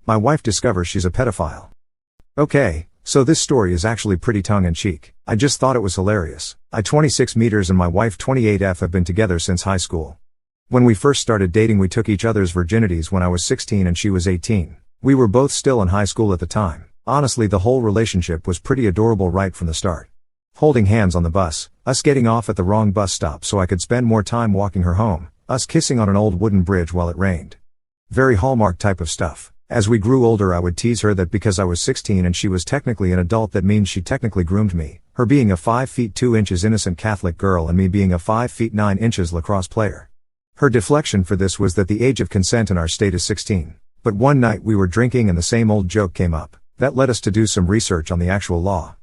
My wife discovers she's a pedophile. Okay, so this story is actually pretty tongue-in-cheek. I just thought it was hilarious. I 26 meters and my wife 28F have been together since high school. When we first started dating we took each other's virginities when I was 16 and she was 18. We were both still in high school at the time. Honestly, the whole relationship was pretty adorable right from the start. Holding hands on the bus, us getting off at the wrong bus stop so I could spend more time walking her home, us kissing on an old wooden bridge while it rained. Very Hallmark type of stuff. As we grew older I would tease her that because I was 16 and she was technically an adult that means she technically groomed me, her being a 5 feet 2 inches innocent Catholic girl and me being a 5 feet 9 inches lacrosse player. Her deflection for this was that the age of consent in our state is 16. But one night we were drinking and the same old joke came up. That led us to do some research on the actual law.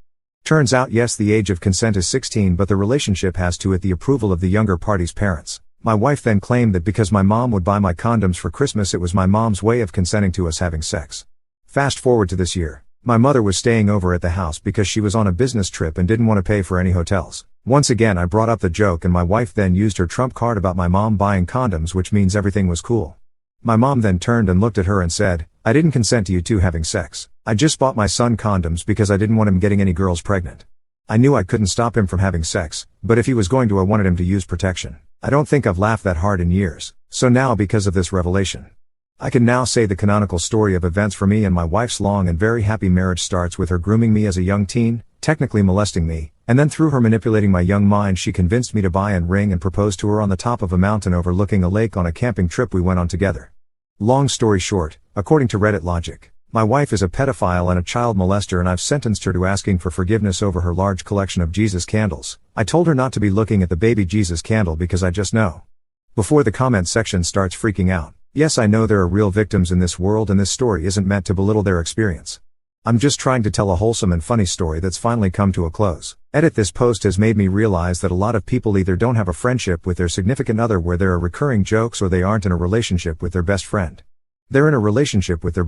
Turns out yes, the age of consent is 16 but the relationship has to it the approval of the younger party's parents. My wife then claimed that because my mom would buy my condoms for Christmas it was my mom's way of consenting to us having sex. Fast forward to this year. My mother was staying over at the house because she was on a business trip and didn't want to pay for any hotels. Once again I brought up the joke and my wife then used her trump card about my mom buying condoms, which means everything was cool. My mom then turned and looked at her and said, "I didn't consent to you two having sex. I just bought my son condoms because I didn't want him getting any girls pregnant. I knew I couldn't stop him from having sex, but if he was going to I wanted him to use protection." I don't think I've laughed that hard in years. So now because of this revelation, I can now say the canonical story of events for me and my wife's long and very happy marriage starts with her grooming me as a young teen, technically molesting me, and then through her manipulating my young mind she convinced me to buy a ring and propose to her on the top of a mountain overlooking a lake on a camping trip we went on together. Long story short, according to Reddit logic, my wife is a pedophile and a child molester and I've sentenced her to asking for forgiveness over her large collection of Jesus candles. I told her not to be looking at the baby Jesus candle because I just know. Before the comment section starts freaking out, yes, I know there are real victims in this world and this story isn't meant to belittle their experience. I'm just trying to tell a wholesome and funny story that's finally come to a close. This post has made me realize that a lot of people either don't have a friendship with their significant other where there are recurring jokes or they aren't in a relationship with their best friend. They're in a relationship with their